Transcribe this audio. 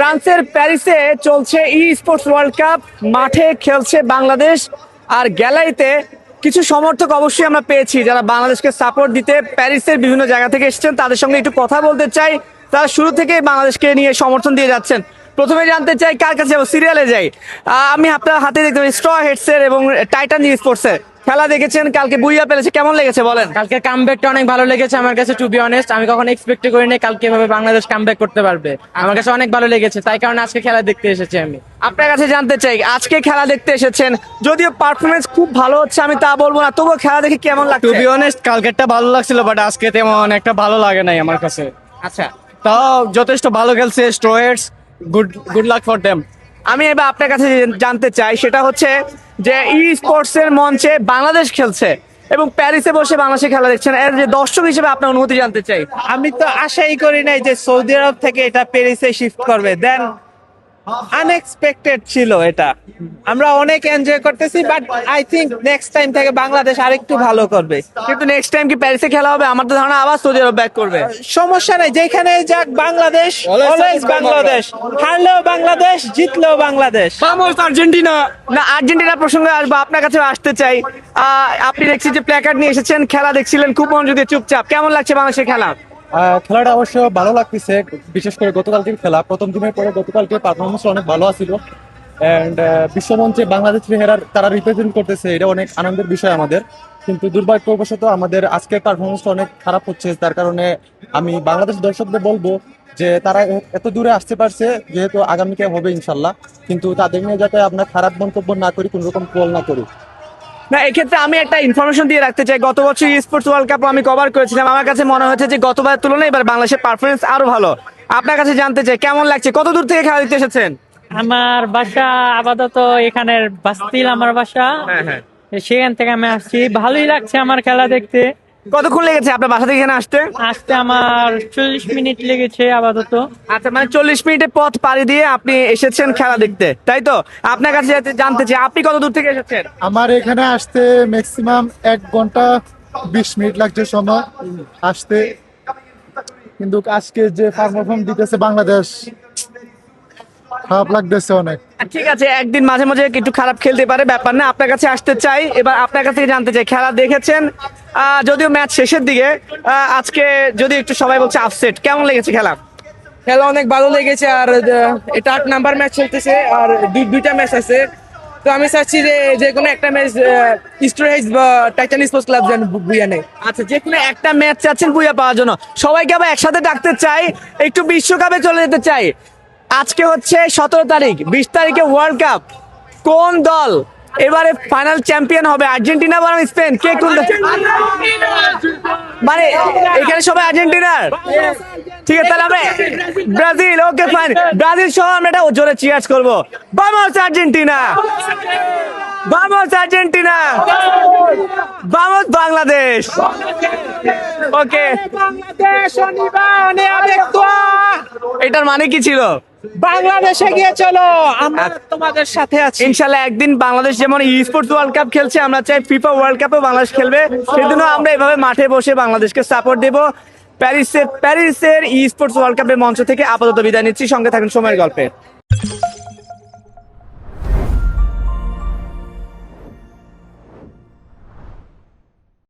ফ্রান্সের প্যারিসে চলছে ই স্পোর্টস ওয়ার্ল্ড কাপ। মাঠে খেলছে বাংলাদেশ, আর গ্যালারিতে কিছু সমর্থক অবশ্যই আমরা পেয়েছি যারা বাংলাদেশকে সাপোর্ট দিতে প্যারিসের বিভিন্ন জায়গা থেকে এসেছেন। তাদের সঙ্গে একটু কথা বলতে চাই। তারা শুরু থেকে বাংলাদেশকে নিয়ে সমর্থন দিয়ে যাচ্ছেন। প্রথমে জানতে চাই কার কাছে যাবো, সিরিয়ালে যাই। আমি আপনার হাতে দেখতে পাই স্ট্র হেডসের এবং টাইটান স্পোর্টসের খেলা দেখেছেন, কালকে বুইয়া পেরেছে, কেমন লেগেছে বলেন? কালকে কামব্যাকটা অনেক ভালো লেগেছে আমার কাছে। টু বি অনেস্ট, আমি কখনো এক্সপেক্ট করিনি কালকে এভাবে বাংলাদেশ কামব্যাক করতে পারবে। আমার কাছে অনেক ভালো লেগেছে, তাই কারণে আজকে খেলা দেখতে এসেছি আমি। আপনার কাছে জানতে চাই, আজকে খেলা দেখতে এসেছেন, যদিও পারফরমেন্স খুব ভালো হচ্ছে আমি তা বলবো না, তবুও খেলা দেখে কেমন টু লাগছে? বি অনেস্ট, কালকেরটা ভালো লাগছিল, বাট আজকে তেমন একটা ভালো লাগে নাই আমার কাছে। আচ্ছা, তাও যথেষ্ট ভালো খেলছে স্ট্রয়েটস। Good luck for them. আমি এবার আপনার কাছে জানতে চাই, সেটা হচ্ছে যে ই স্পোর্টস এর মঞ্চে বাংলাদেশ খেলছে এবং প্যারিসে বসে বাংলাদেশে খেলা দেখছেন, এর যে দর্শক হিসেবে আপনার অনুভূতি জানতে চাই। আমি তো আশাই করি নাই যে সৌদি আরব থেকে এটা প্যারিসে শিফট করবে। দেন আনএক্সপেক্টেড ছিল এটা। আমরা অনেক এনজয় করতেছি, but I think next time থেকে বাংলাদেশ আরেকটু ভালো করবে। কিন্তু নেক্সট টাইম কি প্যারিসে খেলা হবে? আমার তো ধারণা আবার সৌদি আরব ব্যাক করবে। সমস্যা নাই, যেখানে যাক Bangladesh, always Bangladesh. হারলেও Bangladesh, জিতলেও Bangladesh. Vamos Argentina. না, আর্জেন্টিনার প্রসঙ্গে আসবো, আপনার কাছে আসতে চাই। আপনি দেখছি যে প্ল্যাকার্ড নিয়ে এসেছেন, খেলা দেখছিলেন খুব মনোযোগ দিয়ে চুপচাপ, কেমন লাগছে বাংলাদেশের খেলা? খেলাটা অবশ্য ভালো লাগতেছে, বিশেষ করে গতকালকের খেলা। প্রথম দিনের পরে গতকালকে পারফরমেন্স অনেক ভালো ছিল, অ্যান্ড বিশ্বমঞ্চে বাংলাদেশ তারা রিপ্রেজেন্ট করতেছে, এটা অনেক আনন্দের বিষয় আমাদের। কিন্তু দুর্ভাগ্যবশত আমাদের আজকের পারফরমেন্সটা অনেক খারাপ হচ্ছে। তার কারণে আমি বাংলাদেশ দর্শকদের বলবো যে তারা এত দূরে আসতে পারছে, যেহেতু আগামীতে হবে ইনশাল্লাহ, কিন্তু তাদের নিয়ে যাতে আমরা খারাপ মন্তব্য না করি, কোন রকম ট্রোল না করি। না, এক্ষেত্রে আমি একটা ইনফরমেশন দিয়ে রাখতে চাই। গত বছর স্পোর্টস ওয়ার্ল্ড কাপ আমি কভার করেছিলাম, আমার কাছে মনে হচ্ছে যে গতবার তুলনায় এবার বাংলাদেশের পারফরমেন্স আরো ভালো। আপনার কাছে জানতে চাই কেমন লাগছে, কত দূর থেকে খেলা দেখতে এসেছেন? আমার বাসা আপাতত এখানের বাস্তিল আমার বাসা। সেখান থেকে আমি আসছি, ভালোই লাগছে আমার খেলা দেখতে। কতক্ষণ লেগেছে আপনার বাসা থেকে এখানে আসতে? আসতে আমার 40 মিনিট লেগেছে আপাতত। আচ্ছা, মানে 40 মিনিটের পথ পাড়ি দিয়ে আপনি এসেছেন খেলা দেখতে, তাই তো? আপনার কাছে জানতে চাই আপনি কত দূর থেকে এসেছেন? আমার এখানে আসতে ম্যাক্সিমাম 1 ঘন্টা 20 মিনিট লাগছে সময় আসতে, কিন্তু আজকে যে পারফরমেন্স দিতেছে বাংলাদেশ, খারাপ লাগতেছে অনেক। ঠিক আছে, একদিন মাঝে মাঝে একটু খারাপ খেলতে পারে, ব্যাপার না। আপনার কাছে আসতে চাই, এবার আপনার কাছ থেকে জানতে চাই, খেলা দেখেছেন, যদিও ম্যাচ শেষের দিকে, আজকে যদি একটু সবাই বলছে আপসেট, কেমন লেগেছে খেলা? খেলা অনেক ভালো লেগেছে, আর এটা 8 নাম্বার ম্যাচ চলতেছে, আর দুইটা ম্যাচ আছে। তো আমি চাচ্ছি যে যে কোনো একটা ম্যাচ স্টোরেজ বা টাইটান স্পোর্টস ক্লাব যেন বুইয়া নেই। আচ্ছা, যে কোনো একটা ম্যাচ চাচ্ছেন বুইয়া পাওয়ার জন্য। সবাইকে আবার একসাথে ডাকতে চাই, একটু বিশ্বকাপে চলে যেতে চাই। আজকে হচ্ছে 17 তারিখ, 20 তারিখে ওয়ার্ল্ড কাপ। কোন দল এবারে ফাইনাল চ্যাম্পিয়ন হবে? আর্জেন্টিনা বনাম স্পেন? কে কোন দল? মানে এখানে সবাই আর্জেন্টিনার? ঠিক আছে, তাহলে আমরা ব্রাজিল। ওকে ফাইন, ব্রাজিল সহ আমরা এটা জোরে চিয়ার্স করবো। Vamos Argentina, vamos Argentina, vamos Bangladesh. ওকে, এটার মানে কি ছিল? বাংলাদেশে গিয়ে চলো, আমরা তোমাদের সাথে আছি। ইনশাল্লাহ একদিন বাংলাদেশ যেমন ই স্পোর্টস ওয়ার্ল্ড কাপ খেলছে, আমরা চাই ফিফা ওয়ার্ল্ড কাপে বাংলাদেশ খেলবে। সেজন্য আমরা এভাবে মাঠে বসে বাংলাদেশকে সাপোর্ট দেব। প্যারিসের ই স্পোর্টস ওয়ার্ল্ড কাপের মঞ্চ থেকে আপাতত বিদায় নিচ্ছি। সঙ্গে থাকুন সময়ের গল্পে।